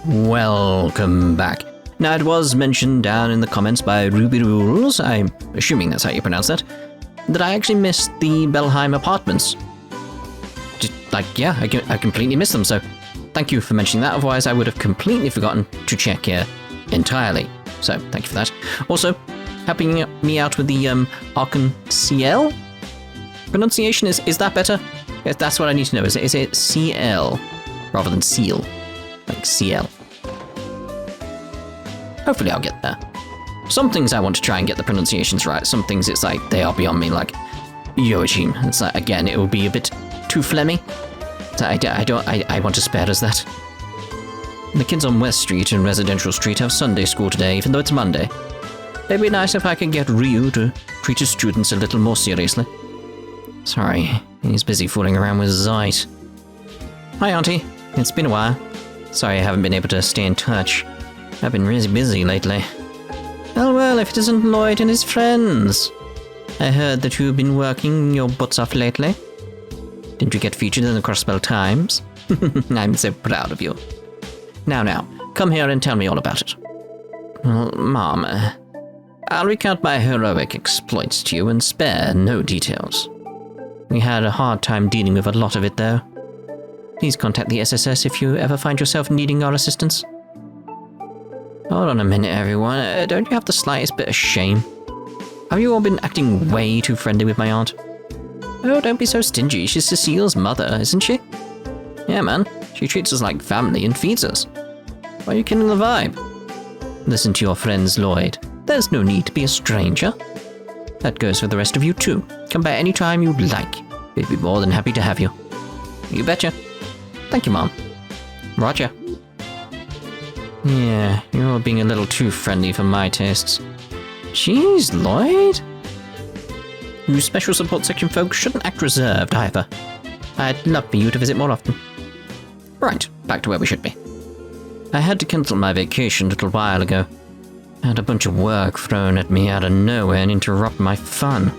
Welcome back. Now, it was mentioned down in the comments by Ruby Rules, I'm assuming that's how you pronounce that I actually missed the Belheim apartments. I completely missed them, so thank you for mentioning that, otherwise I would have completely forgotten to check here entirely. So, thank you for that. Also, helping me out with the Arkansas pronunciation, is that better? Yes, that's what I need to know. Is it CL rather than seal? Like CL. Hopefully I'll get there. Some things I want to try and get the pronunciations right. Some things it's like they are beyond me, like Yoachim. It's like, again, it will be a bit too phlegmy. So I want to spare us that. The kids on West Street and Residential Street have Sunday school today, even though it's Monday. It'd be nice if I could get Ryu to treat his students a little more seriously. Sorry, he's busy fooling around with Zeit. Hi, Auntie. It's been a while. Sorry I haven't been able to stay in touch. I've been really busy lately. Oh well, if it isn't Lloyd and his friends. I heard that you've been working your butts off lately. Didn't you get featured in the Crossbell Times? I'm so proud of you. Now, come here and tell me all about it. Well, Mom, I'll recount my heroic exploits to you and spare no details. We had a hard time dealing with a lot of it, though. Please contact the SSS if you ever find yourself needing our assistance. Hold on a minute, everyone. Don't you have the slightest bit of shame? Have you all been acting way too friendly with my aunt? Oh, don't be so stingy. She's Cecile's mother, isn't she? Yeah, man. She treats us like family and feeds us. Why are you killing the vibe? Listen to your friends, Lloyd. There's no need to be a stranger. That goes for the rest of you, too. Come by any time you'd like. We'd be more than happy to have you. You betcha. Thank you, Mom. Roger. Yeah, you're all being a little too friendly for my tastes. Jeez, Lloyd? You Special Support Section folks shouldn't act reserved either. I'd love for you to visit more often. Right, back to where we should be. I had to cancel my vacation a little while ago. I had a bunch of work thrown at me out of nowhere and interrupt my fun.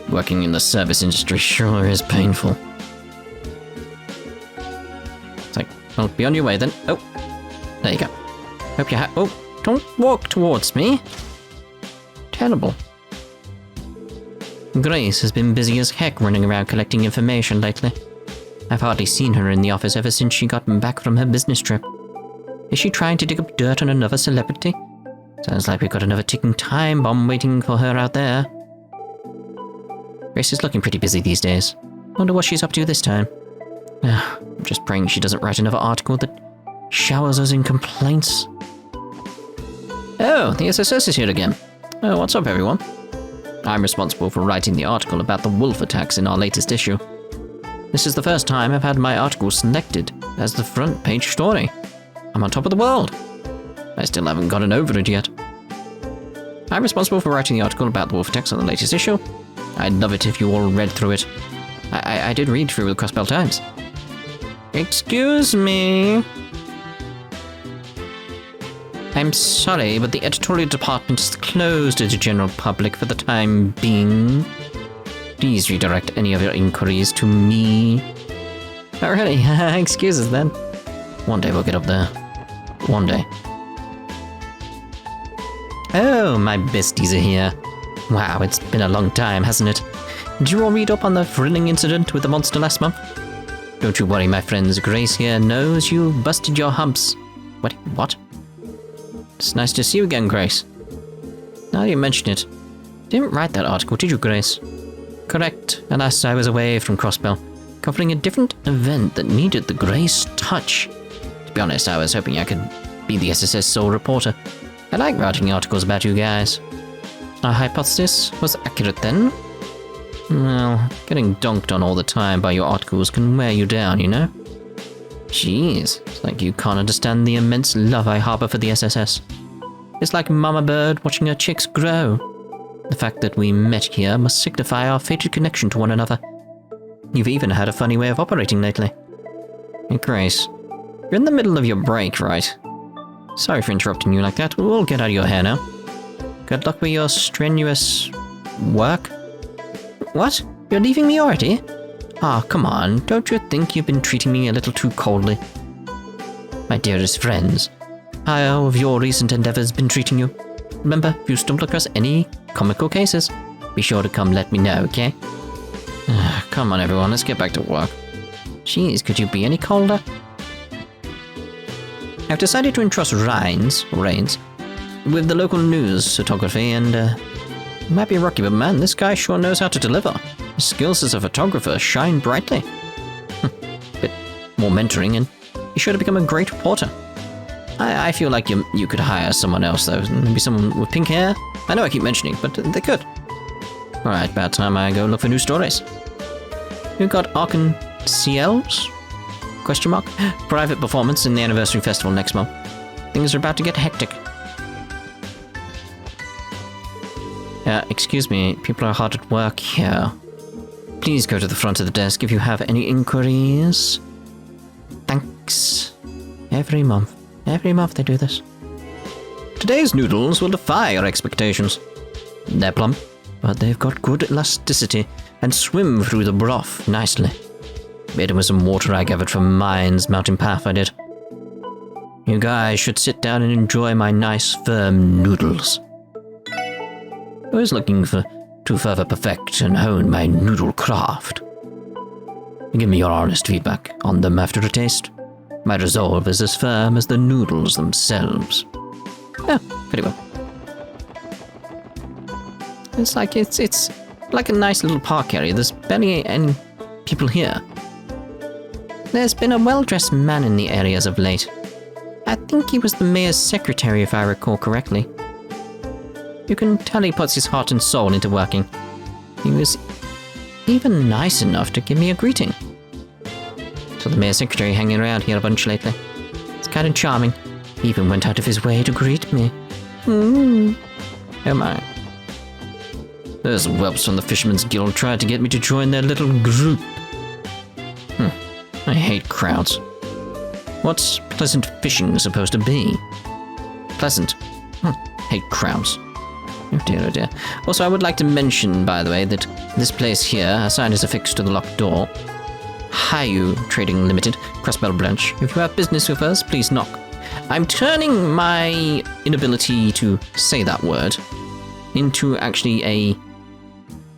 Working in the service industry sure is painful. It's like, well, be on your way then. Oh, there you go. Hope you oh, don't walk towards me. Terrible. Grace has been busy as heck running around collecting information lately. I've hardly seen her in the office ever since she got back from her business trip. Is she trying to dig up dirt on another celebrity? Sounds like we've got another ticking time bomb waiting for her out there. Grace is looking pretty busy these days. Wonder what she's up to this time. I'm just praying she doesn't write another article that showers us in complaints. Oh, the SSS is here again. Oh, what's up, everyone? I'm responsible for writing the article about the wolf attacks in our latest issue. This is the first time I've had my article selected as the front page story. I'm on top of the world. I still haven't gotten over it yet. I'm responsible for writing the article about the wolf attacks on the latest issue. I'd love it if you all read through it. I did read through the Crossbell Times. Excuse me. I'm sorry, but the editorial department is closed to the general public for the time being. Please redirect any of your inquiries to me. Alrighty, excuses then. One day we'll get up there. One day. Oh, my besties are here. Wow, it's been a long time, hasn't it? Did you all read up on the thrilling incident with the monster last month? Don't you worry, my friends. Grace here knows you busted your humps. What? It's nice to see you again, Grace. Now you mention it. Didn't write that article, did you, Grace? Correct. Alas, I was away from Crossbell, covering a different event that needed the Grace touch. To be honest, I was hoping I could be the SSS sole reporter. I like writing articles about you guys. Our hypothesis was accurate then. Well, getting donked on all the time by your articles can wear you down, you know? Jeez, it's like you can't understand the immense love I harbor for the SSS. It's like Mama Bird watching her chicks grow. The fact that we met here must signify our fated connection to one another. You've even had a funny way of operating lately. Hey, Grace, you're in the middle of your break, right? Sorry for interrupting you like that. We'll get out of your hair now. Good luck with your strenuous work. What? You're leaving me already? Ah, come on. Don't you think you've been treating me a little too coldly? my dearest friends. How have your recent endeavors been treating you? Remember, if you stumble across any comical cases, be sure to come let me know, okay? Come on, everyone, let's get back to work. Jeez, could you be any colder? I've decided to entrust Rains with the local news photography, and it might be rocky, but man, this guy sure knows how to deliver. His skills as a photographer shine brightly. Bit more mentoring, and he's sure to become a great reporter. I feel like you could hire someone else, though. Maybe someone with pink hair? I know I keep mentioning, but they could. Alright, about time I go look for new stories. We've got Arkan CLs? Question mark? Private performance in the anniversary festival next month. Things are about to get hectic. Excuse me, people are hard at work here. Please go to the front of the desk if you have any inquiries. Thanks. Every month they do this. Today's noodles will defy your expectations. They're plump, but they've got good elasticity and swim through the broth nicely. Made them with some water I gathered from Mine's mountain path, I did. You guys should sit down and enjoy my nice, firm noodles. I was looking to further perfect and hone my noodle craft. Give me your honest feedback on them after a taste. My resolve is as firm as the noodles themselves. Yeah, pretty well. It's like a nice little park area. There's barely any people here. There's been a well-dressed man in the area as of late. I think he was the mayor's secretary, if I recall correctly. You can tell he puts his heart and soul into working. He was even nice enough to give me a greeting. So the mayor's secretary hanging around here a bunch lately. It's kind of charming. He even went out of his way to greet me. Oh my. Those whelps from the Fisherman's Guild tried to get me to join their little group. I hate crowds. What's pleasant fishing supposed to be? Pleasant. Hate crowds. Oh dear. Also, I would like to mention, by the way, that this place here, a sign is affixed to the locked door. Hayu Trading Limited, Crossbell branch. If you have business with us, please knock. I'm turning my inability to say that word into actually a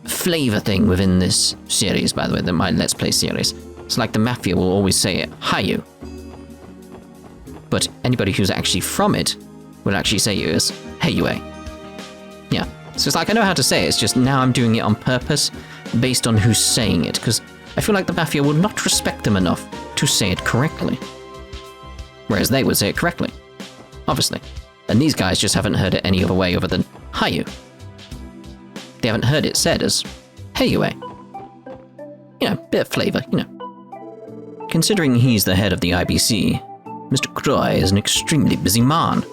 flavor thing within this series, by the way, my Let's Play series. It's like the Mafia will always say it, Hayu. But anybody who's actually from it will actually say it as Heyue. Yeah, so it's like I know how to say it, it's just now I'm doing it on purpose based on who's saying it, because I feel like the Mafia will not respect them enough to say it correctly. Whereas they would say it correctly, obviously. And these guys just haven't heard it any other way other than Hayu. They haven't heard it said as Heyue. You know, bit of flavor, you know. Considering he's the head of the IBC, Mr. Croy is an extremely busy man.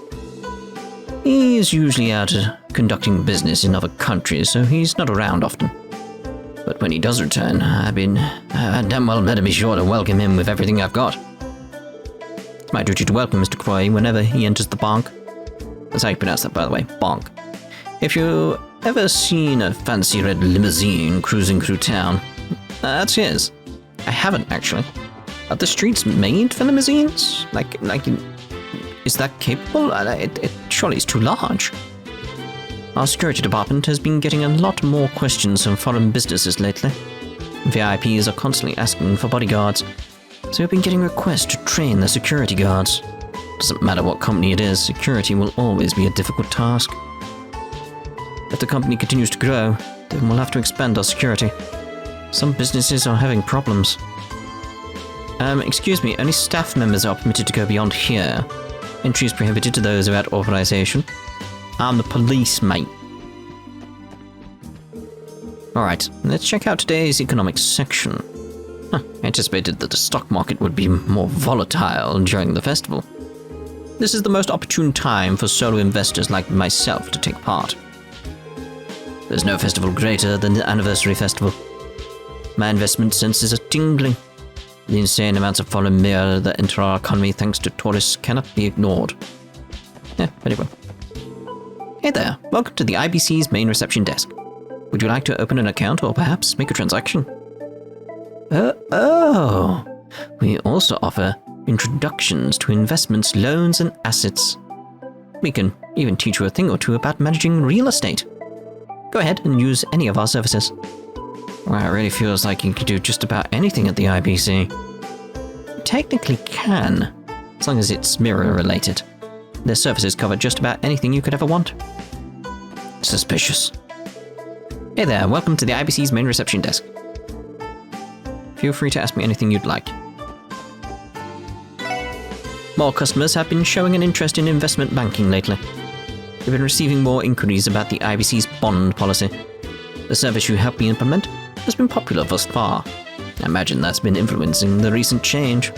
He is usually out conducting business in other countries, so he's not around often. But when he does return, I damn well better be sure to welcome him with everything I've got. It's my duty to welcome Mr. Croy whenever he enters the bank. That's how you pronounce that, by the way, bank. If you ever seen a fancy red limousine cruising through town, that's his. I haven't, actually. Are the streets made for limousines? Is that capable? Surely it's too large. Our security department has been getting a lot more questions from foreign businesses lately. VIPs are constantly asking for bodyguards, so we've been getting requests to train the security guards. Doesn't matter what company it is, security will always be a difficult task. If the company continues to grow, then we'll have to expand our security. Some businesses are having problems. Excuse me, only staff members are permitted to go beyond here. Entry is prohibited to those without authorization. I'm the police, mate. Alright, let's check out today's economics section. I anticipated that the stock market would be more volatile during the festival. This is the most opportune time for solo investors like myself to take part. There's no festival greater than the anniversary festival. My investment senses are tingling. The insane amounts of foreign mirror that enter our economy thanks to tourists cannot be ignored. Yeah, very well. Hey there, welcome to the IBC's main reception desk. Would you like to open an account or perhaps make a transaction? We also offer introductions to investments, loans, and assets. We can even teach you a thing or two about managing real estate. Go ahead and use any of our services. Well, it really feels like you can do just about anything at the IBC. You technically can, as long as it's mirror-related. Their services cover just about anything you could ever want. Suspicious. Hey there, welcome to the IBC's main reception desk. Feel free to ask me anything you'd like. More customers have been showing an interest in investment banking lately. We've been receiving more inquiries about the IBC's bond policy. The service you helped me implement has been popular thus far. I imagine that's been influencing the recent change.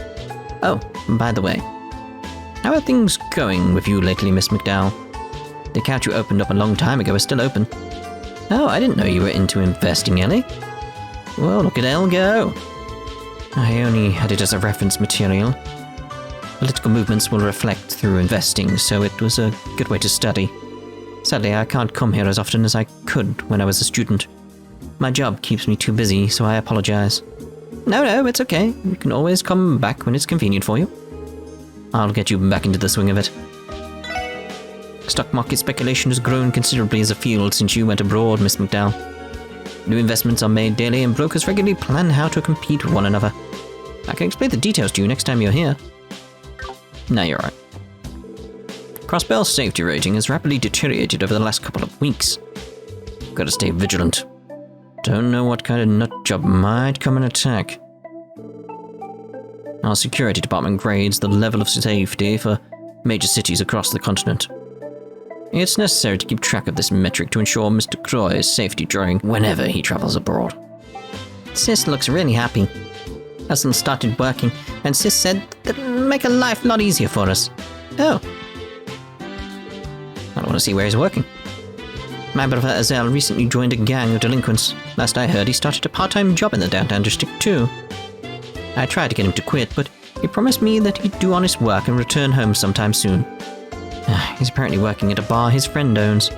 Oh, by the way, how are things going with you lately, Miss McDowell? The account you opened up a long time ago is still open. Oh, I didn't know you were into investing, Elie. Well, look at Elle go. I only had it as a reference material. Political movements will reflect through investing, so it was a good way to study. Sadly, I can't come here as often as I could when I was a student. My job keeps me too busy, so I apologize. No, it's okay. You can always come back when it's convenient for you. I'll get you back into the swing of it. Stock market speculation has grown considerably as a field since you went abroad, Miss McDowell. New investments are made daily and brokers regularly plan how to compete with one another. I can explain the details to you next time you're here. No, you're right. Crossbell's safety rating has rapidly deteriorated over the last couple of weeks. Gotta stay vigilant. Don't know what kind of nutjob might come and attack. Our security department grades the level of safety for major cities across the continent. It's necessary to keep track of this metric to ensure Mr. Croy's safety during whenever he travels abroad. Sis looks really happy. Hustle started working, and Sis said that it'll make her life a lot easier for us. Oh. I don't want to see where he's working. My brother Azel recently joined a gang of delinquents. Last I heard, he started a part-time job in the downtown district too. I tried to get him to quit, but he promised me that he'd do honest work and return home sometime soon. He's apparently working at a bar his friend owns.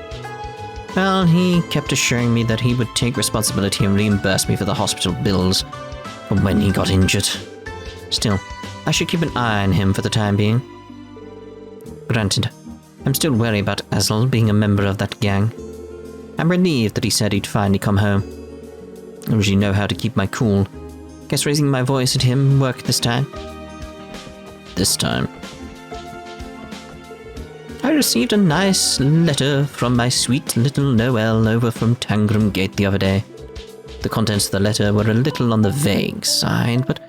Well, he kept assuring me that he would take responsibility and reimburse me for the hospital bills from when he got injured. Still, I should keep an eye on him for the time being. Granted, I'm still wary about Azel being a member of that gang. I'm relieved that he said he'd finally come home. I usually know how to keep my cool. Guess raising my voice at him worked this time. I received a nice letter from my sweet little Noelle over from Tangram Gate the other day. The contents of the letter were a little on the vague side, but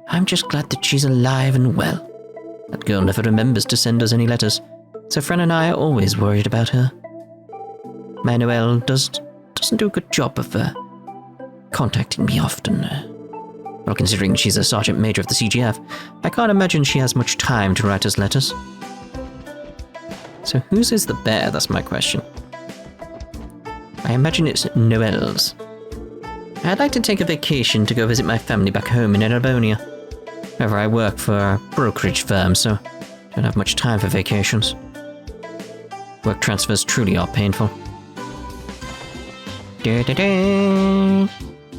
I'm just glad that she's alive and well. That girl never remembers to send us any letters, so Fran and I are always worried about her. My Noelle doesn't do a good job of contacting me often. Well, considering she's a sergeant major of the CGF, I can't imagine she has much time to write us letters. So whose is the bear, that's my question. I imagine it's Noelle's. I'd like to take a vacation to go visit my family back home in Erebonian. However, I work for a brokerage firm, so don't have much time for vacations. Work transfers truly are painful.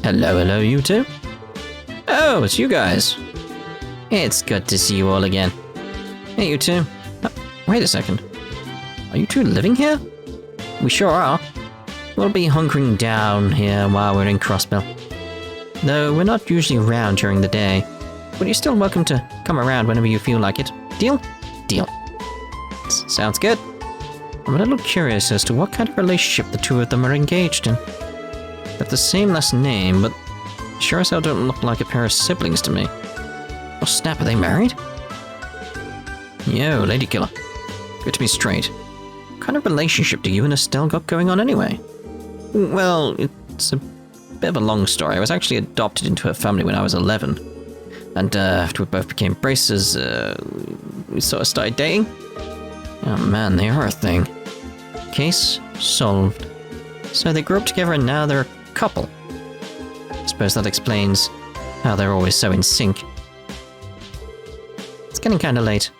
Hello, you two? Oh, it's you guys. It's good to see you all again. Hey, you two. Wait a second. Are you two living here? We sure are. We'll be hunkering down here while we're in Crossbell. Though we're not usually around during the day, but you're still welcome to come around whenever you feel like it. Deal? Deal. Sounds good. I'm a little curious as to what kind of relationship the two of them are engaged in. They have the same last name, but sure as hell don't look like a pair of siblings to me. Oh snap, are they married? Yo, Lady Killer. Good to be straight. What kind of relationship do you and Estelle got going on anyway? Well, it's a bit of a long story. I was actually adopted into her family when I was 11. And after we both became braces, we sort of started dating. Oh man, they are a thing. Case solved. So they grew up together and now they're a couple. I suppose that explains how they're always so in sync. It's getting kinda late,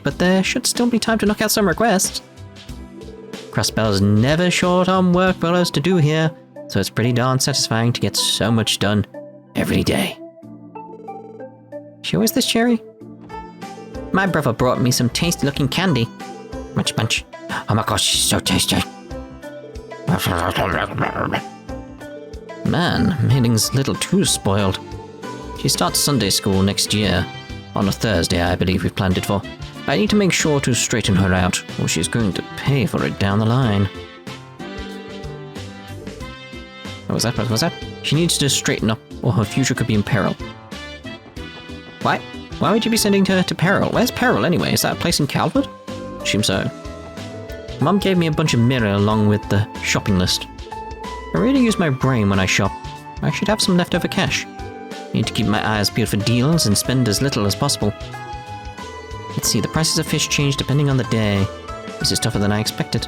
but there should still be time to knock out some requests. Crossbell's never short on work for us to do here, so it's pretty darn satisfying to get so much done every day. She always this cheery? My brother brought me some tasty-looking candy. Munch, munch. Oh my gosh, she's so tasty. Man, Mayling's a little too spoiled. She starts Sunday school next year. On a Thursday, I believe we've planned it for. I need to make sure to straighten her out, or she's going to pay for it down the line. What was that? What was that? She needs to straighten up, or her future could be in peril. Why? Why would you be sending her to Peril? Where's Peril anyway? Is that a place in Calvard? Assume so. Mum gave me a bunch of mirror along with the shopping list. I really use my brain when I shop. I should have some leftover cash. Need to keep my eyes peeled for deals and spend as little as possible. Let's see, the prices of fish change depending on the day. This is tougher than I expected.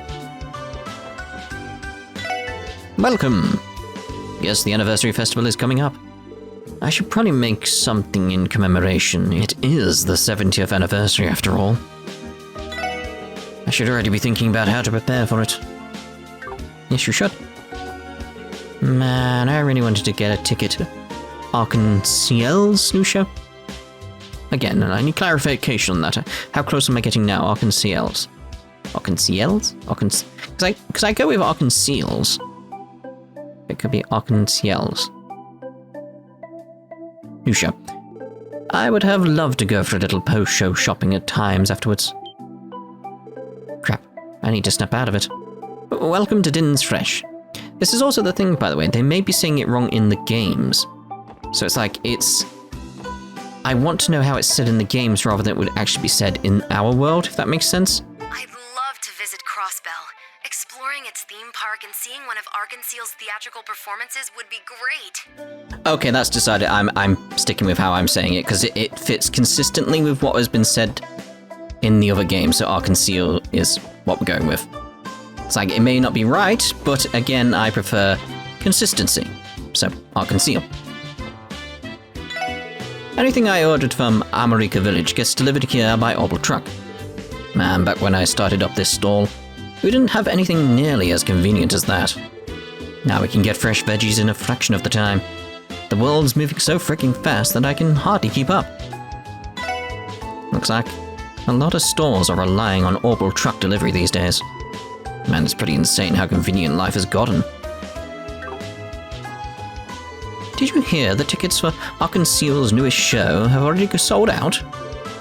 Welcome! Guess the anniversary festival is coming up. I should probably make something in commemoration. It is the 70th anniversary after all. I should already be thinking about how to prepare for it. Yes, you should. Man, I really wanted to get a ticket to Arc-en-Ciel's new show. Again, I need clarification on that. How close am I getting now? Arc-en-Ciel's? Arc-en-Ciel's? Because I go with Arc-en-Ciel's. It could be Arc-en-Ciel's. New show. I would have loved to go for a little post-show shopping at times afterwards. Crap, I need to snap out of it. Welcome to Din's Fresh. This is also the thing, by the way, they may be saying it wrong in the games. So it's like, I want to know how it's said in the games rather than it would actually be said in our world, if that makes sense. I'd love to visit Crossbell. Exploring its theme park and seeing one of Arc-en-Ciel's theatrical performances would be great. Okay, that's decided. I'm sticking with how I'm saying it, because it fits consistently with what has been said in the other games, so Arc-en-Ciel is what we're going with. It's like, it may not be right, but again, I prefer consistency. So, Arc-en-Ciel. Anything I ordered from America Village gets delivered here by Orbital Truck. Man, back when I started up this stall, we didn't have anything nearly as convenient as that. Now we can get fresh veggies in a fraction of the time. The world's moving so freaking fast that I can hardly keep up. Looks like a lot of stores are relying on Orbital Truck delivery these days. Man, it's pretty insane how convenient life has gotten. Did you hear the tickets for Arc-en-Ciel's newest show have already sold out?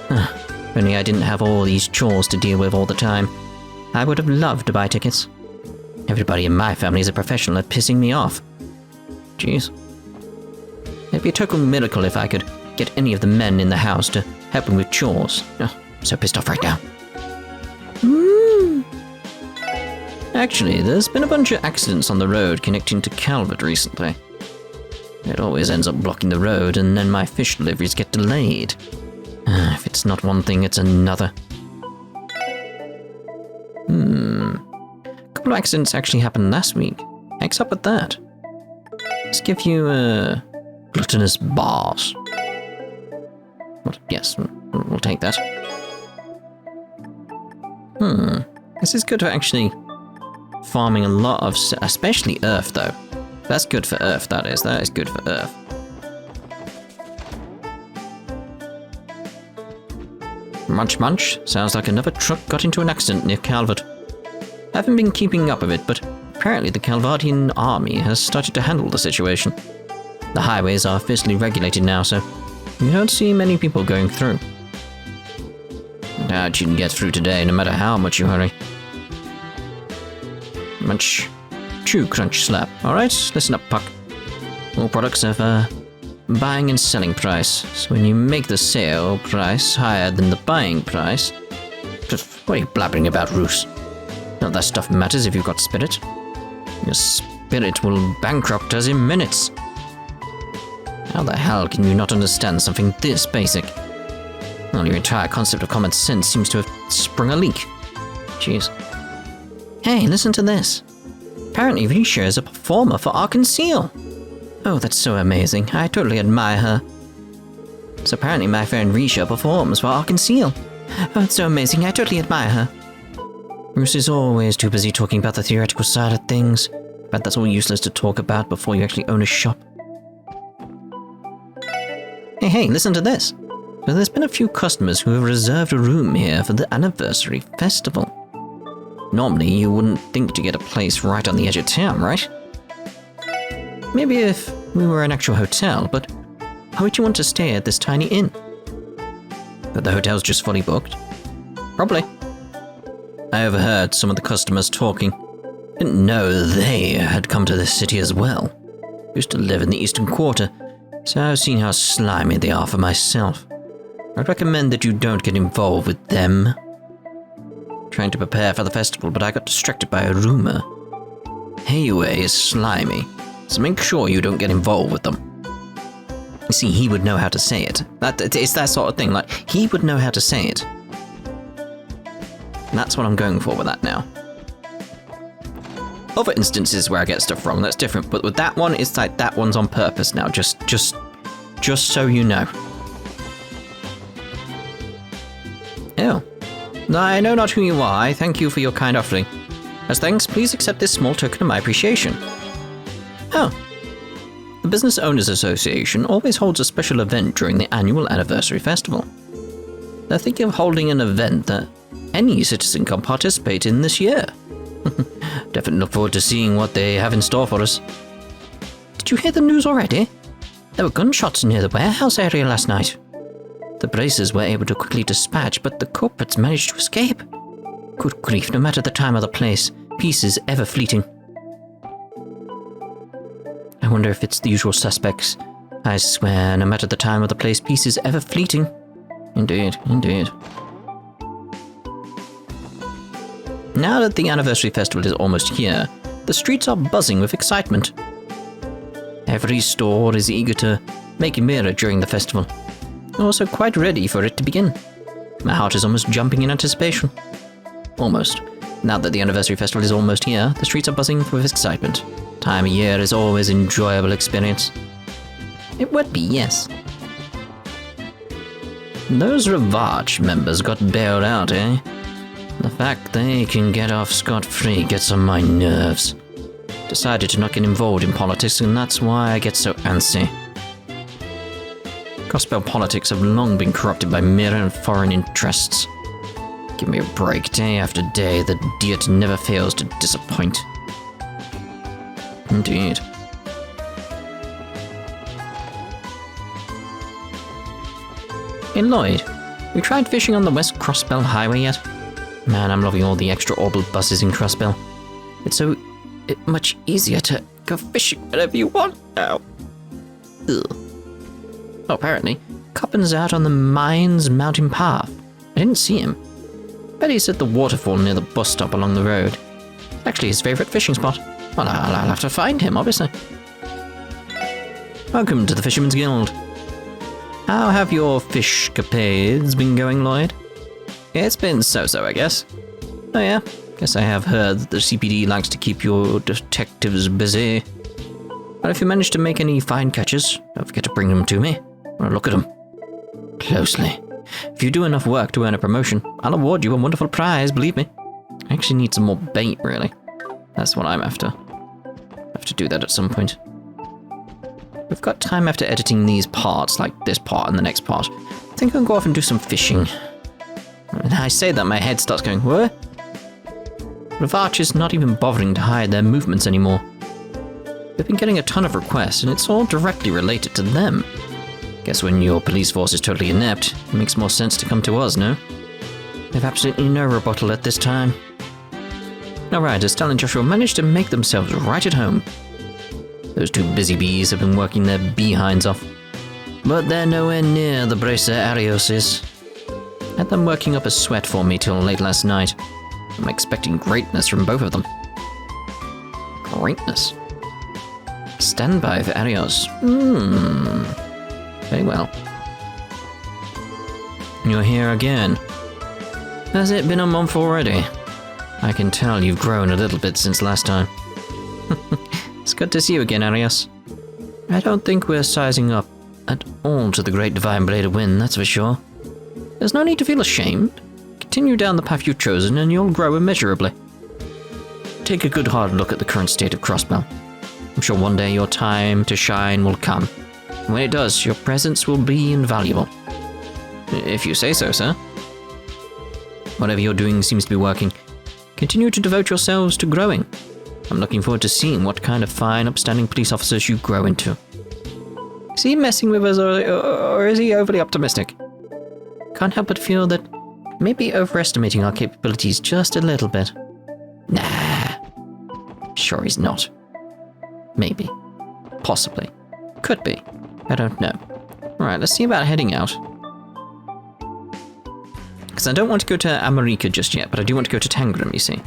If only I didn't have all these chores to deal with all the time. I would have loved to buy tickets. Everybody in my family is a professional at pissing me off. Jeez. It'd be a total miracle if I could get any of the men in the house to help me with chores. I'm so pissed off right now. Actually, there's been a bunch of accidents on the road connecting to Calvard recently. It always ends up blocking the road, and then my fish deliveries get delayed. If it's not one thing, it's another. A couple of accidents actually happened last week. Heck's up with that? Let's give you gluttonous bars. What? Yes, we'll take that. This is good for actually farming a lot of, especially earth though. That's good for earth, that is. That is good for earth. Munch munch. Sounds like another truck got into an accident near Calvard. I haven't been keeping up with it, but apparently the Calvardian army has started to handle the situation. The highways are officially regulated now, so you don't see many people going through. Doubt you can get through today, no matter how much you hurry. Munch. Chew, crunch, slap. Alright, listen up, Puck. All products have a buying and selling price, so when you make the sale price higher than the buying price... What are you blabbering about, Roos? None of that stuff matters if you've got spirit. Your spirit will bankrupt us in minutes. How the hell can you not understand something this basic? Well, your entire concept of common sense seems to have sprung a leak. Jeez. Hey, listen to this. Apparently Risha is a performer for Arc-en-Ciel. Oh, that's so amazing. I totally admire her. So apparently my friend Risha performs for Arc-en-Ciel. Oh, it's so amazing. I totally admire her. Bruce is always too busy talking about the theoretical side of things, but that's all useless to talk about before you actually own a shop. Hey, listen to this. So there's been a few customers who have reserved a room here for the anniversary festival. Normally, you wouldn't think to get a place right on the edge of town, right? Maybe if we were an actual hotel, but why would you want to stay at this tiny inn? But the hotel's just fully booked? Probably. I overheard some of the customers talking. Didn't know they had come to this city as well. Used to live in the Eastern Quarter, so I've seen how slimy they are for myself. I'd recommend that you don't get involved with them. Trying to prepare for the festival, but I got distracted by a rumor. Hayway is slimy, so make sure you don't get involved with them. You see, he would know how to say it. It's that sort of thing, like, he would know how to say it. And that's what I'm going for with that now. Other instances where I get stuff wrong, that's different, but with that one, it's like that one's on purpose now, just so you know. Oh. I know not who you are. I thank you for your kind offering. As thanks, please accept this small token of my appreciation. Oh. The Business Owners Association always holds a special event during the annual anniversary festival. They're thinking of holding an event that any citizen can participate in this year. Definitely look forward to seeing what they have in store for us. Did you hear the news already? There were gunshots near the warehouse area last night. The bracers were able to quickly dispatch, but the culprits managed to escape. Good grief, no matter the time or the place, peace is ever fleeting. I wonder if it's the usual suspects. I swear, no matter the time or the place, peace is ever fleeting. Indeed, indeed. Now that the anniversary festival is almost here, the streets are buzzing with excitement. Every store is eager to make a mirror during the festival. Also quite ready for it to begin. My heart is almost jumping in anticipation. Almost. Now that the anniversary festival is almost here, the streets are buzzing with excitement. Time of year is always an enjoyable experience. It would be, yes. Those Ravage members got bailed out, eh? The fact they can get off scot-free gets on my nerves. Decided to not get involved in politics, and that's why I get so antsy. Crossbell politics have long been corrupted by mirror and foreign interests. Give me a break. Day after day, the Diet never fails to disappoint. Indeed. Hey Lloyd, you tried fishing on the West Crossbell Highway yet? Man, I'm loving all the extra orbital buses in Crossbell. It's so much easier to go fishing whenever you want now. Ugh. Oh, apparently, Coppin's out on the Mines Mountain Path. I didn't see him. Bet he's at the waterfall near the bus stop along the road. Actually his favourite fishing spot. Well, I'll have to find him, obviously. Welcome to the Fisherman's Guild. How have your fish-capades been going, Lloyd? It's been so-so, I guess. Oh yeah, guess I have heard that the CPD likes to keep your detectives busy. But if you manage to make any fine catches, don't forget to bring them to me. I'll look at them closely. If you do enough work to earn a promotion, I'll award you a wonderful prize, believe me. I actually need some more bait, really. That's what I'm after. I have to do that at some point. We've got time after editing these parts, like this part and the next part. I think I'll go off and do some fishing. And I say that, my head starts going, what? Ravage is not even bothering to hide their movements anymore. We've been getting a ton of requests, and it's all directly related to them. Guess when your police force is totally inept, it makes more sense to come to us, no? They've absolutely no rebuttal at this time. Alright, Estelle and Joshua managed to make themselves right at home. Those two busy bees have been working their behinds off. But they're nowhere near the bracer Arios is. Had them working up a sweat for me till late last night. I'm expecting greatness from both of them. Greatness? Stand by for Arios. Very well. You're here again. Has it been a month already? I can tell you've grown a little bit since last time. It's good to see you again, Arios. I don't think we're sizing up at all to the great divine blade of wind, that's for sure. There's no need to feel ashamed. Continue down the path you've chosen and you'll grow immeasurably. Take a good hard look at the current state of Crossbell. I'm sure one day your time to shine will come. And when it does, your presence will be invaluable. If you say so, sir. Whatever you're doing seems to be working. Continue to devote yourselves to growing. I'm looking forward to seeing what kind of fine, upstanding police officers you grow into. Is he messing with us, or is he overly optimistic? Can't help but feel that maybe overestimating our capabilities just a little bit. Nah. Sure he's not. Maybe. Possibly. Could be. I don't know. Alright, let's see about heading out. Because I don't want to go to America just yet, but I do want to go to Tangram, you see.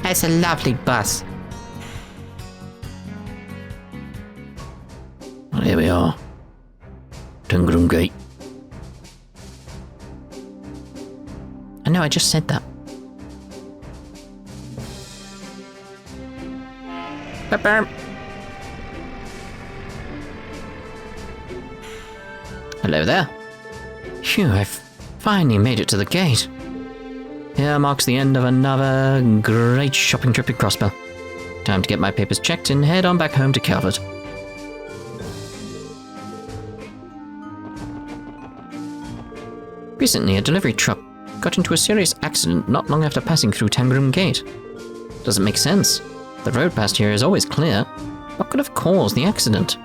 It's a lovely bus. Well, here we are. Tangram Gate. I know, I just said that. Hello there. Phew, I've finally made it to the gate. Here marks the end of another great shopping trip at Crossbell. Time to get my papers checked and head on back home to Calvard. Recently, a delivery truck got into a serious accident not long after passing through Tangram Gate. Doesn't make sense. The road past here is always clear. What could have caused the accident?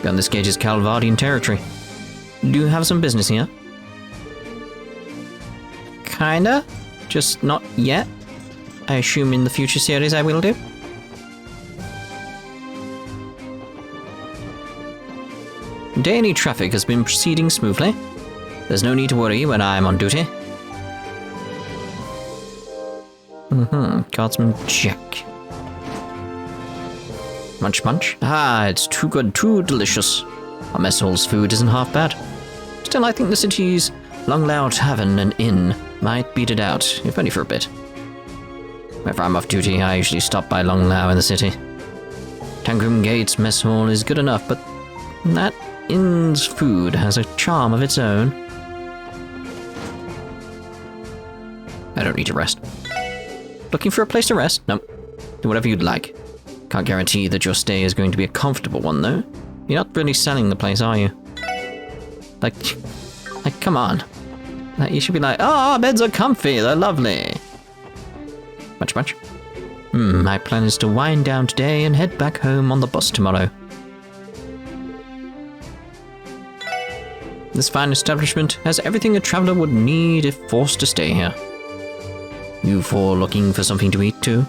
Gun this gate is Calvardian territory. Do you have some business here? Kinda. Just not yet. I assume in the future series I will do. Daily traffic has been proceeding smoothly. There's no need to worry when I'm on duty. Guardsman check. Munch munch. Ah, it's too good, too delicious. Our mess hall's food isn't half bad. Still, I think the city's Longlao Tavern and Inn might beat it out, if only for a bit. Whenever I'm off duty, I usually stop by Longlao in the city. Tangram Gate's mess hall is good enough, but that inn's food has a charm of its own. I don't need to rest. Looking for a place to rest? Nope. Do whatever you'd like. Can't guarantee that your stay is going to be a comfortable one, though. You're not really selling the place, are you? Like, come on. Like, you should be like, oh, our beds are comfy, they're lovely. Much, much. My plan is to wind down today and head back home on the bus tomorrow. This fine establishment has everything a traveller would need if forced to stay here. You four looking for something to eat too?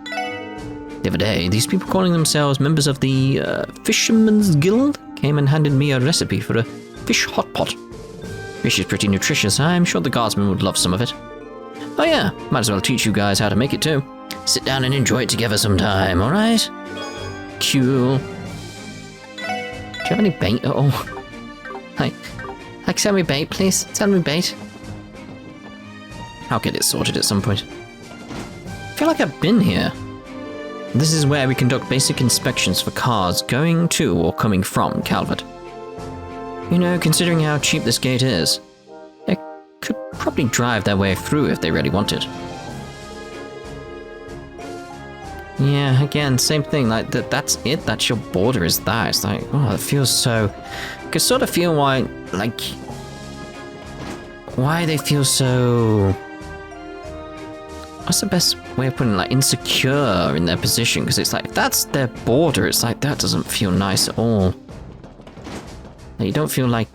The other day, these people calling themselves members of the Fisherman's Guild came and handed me a recipe for a fish hot pot. Fish is pretty nutritious. I'm sure the guardsmen would love some of it. Oh yeah, might as well teach you guys how to make it too. Sit down and enjoy it together sometime, alright? Cool. Do you have any bait at all? Like, send me bait, please. Send me bait. I'll get it sorted at some point. I feel like I've been here. This is where we conduct basic inspections for cars going to or coming from Calvard. You know, considering how cheap this gate is, they could probably drive their way through if they really wanted. Yeah, again, same thing, like, that's it, that's your border, is that. It's like, oh, it feels so... I can sort of feel why, like... why they feel so... what's the best way of putting it? Like, insecure in their position, because it's like, if that's their border, it's like, that doesn't feel nice at all. Like, you don't feel like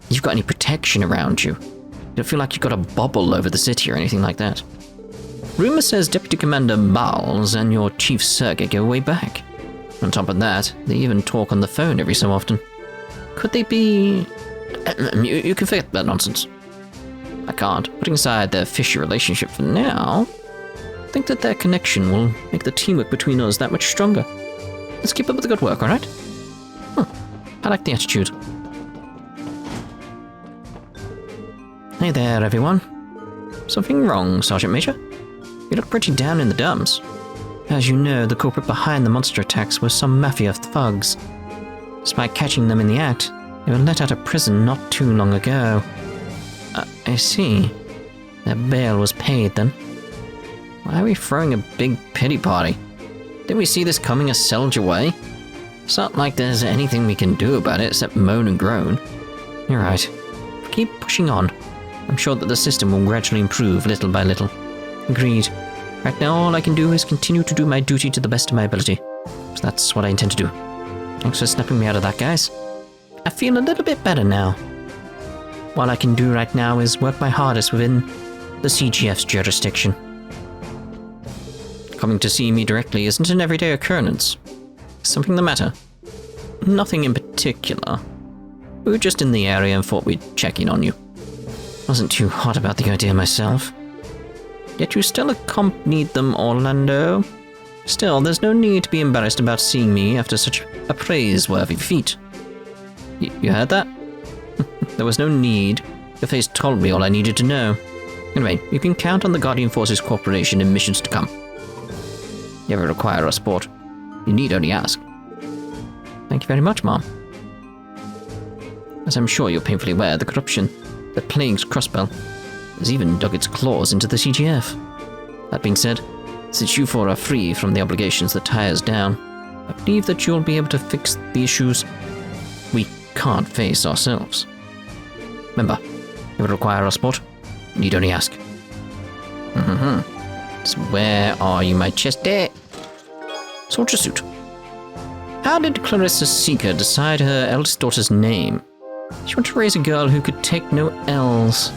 you've got any protection around you. You don't feel like you've got a bubble over the city or anything like that. Rumour says Deputy Commander Bowles and your Chief Sergei go way back. On top of that, they even talk on the phone every so often. Could they be... You can forget that nonsense. I can't. Putting aside their fishy relationship for now, I think that their connection will make the teamwork between us that much stronger. Let's keep up with the good work, alright? I like the attitude. Hey there, everyone. Something wrong, Sergeant Major? You look pretty down in the dumps. As you know, the culprit behind the monster attacks was some mafia thugs. Despite catching them in the act, they were let out of prison not too long ago. I see. Their bail was paid then. Why are we throwing a big pity party? Didn't we see this coming a Selge away? It's not like there's anything we can do about it except moan and groan. You're right. Keep pushing on. I'm sure that the system will gradually improve little by little. Agreed. Right now all I can do is continue to do my duty to the best of my ability. So that's what I intend to do. Thanks for snapping me out of that, guys. I feel a little bit better now. All I can do right now is work my hardest within the CGF's jurisdiction. Coming to see me directly isn't an everyday occurrence. Is something the matter? Nothing in particular. We were just in the area and thought we'd check in on you. Wasn't too hot about the idea myself. Yet you still accompanied them, Orlando. Still, there's no need to be embarrassed about seeing me after such a praiseworthy feat. You heard that? There was no need. Your face told me all I needed to know. Anyway, you can count on the Guardian Forces Corporation in missions to come. You ever require our support, you need only ask. Thank you very much, Mom. As I'm sure you're painfully aware, the corruption that plagues Crossbell has even dug its claws into the CGF. That being said, since you four are free from the obligations that tie us down, I believe that you'll be able to fix the issues we can't face ourselves. Remember, if you require our support, you need only ask. So where are you, my chesty? Soldier suit. How did Clarissa Seeker decide her eldest daughter's name? She wanted to raise a girl who could take no L's.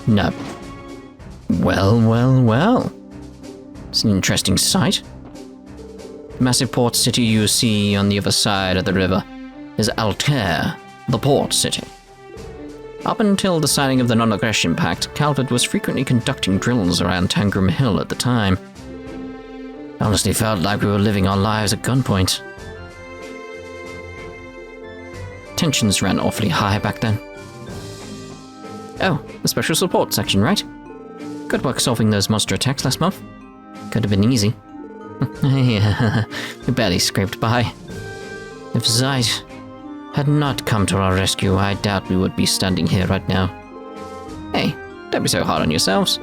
No. Well. It's an interesting sight. The massive port city you see on the other side of the river is Altair, the port city. Up until the signing of the Non-Aggression Pact, Calvard was frequently conducting drills around Tangram Hill at the time. It honestly felt like we were living our lives at gunpoint. Tensions ran awfully high back then. Oh, the special support section, right? Good work solving those monster attacks last month. Could have been easy. Yeah, we barely scraped by. If Zeit had not come to our rescue, I doubt we would be standing here right now. Hey, don't be so hard on yourselves.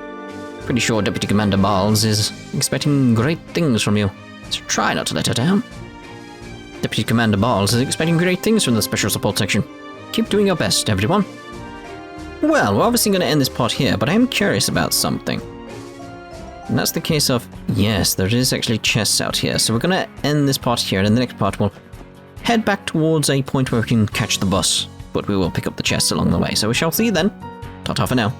Pretty sure Deputy Commander Miles is expecting great things from you, so try not to let her down. Deputy Commander Miles is expecting great things from the Special Support Section. Keep doing your best, everyone. Well, we're obviously going to end this part here, but I am curious about something. And that's the case of, yes, there is actually chests out here, so we're going to end this part here, and in the next part we'll head back towards a point where we can catch the bus, but we will pick up the chests along the way. So we shall see you then. Ta-ta for now.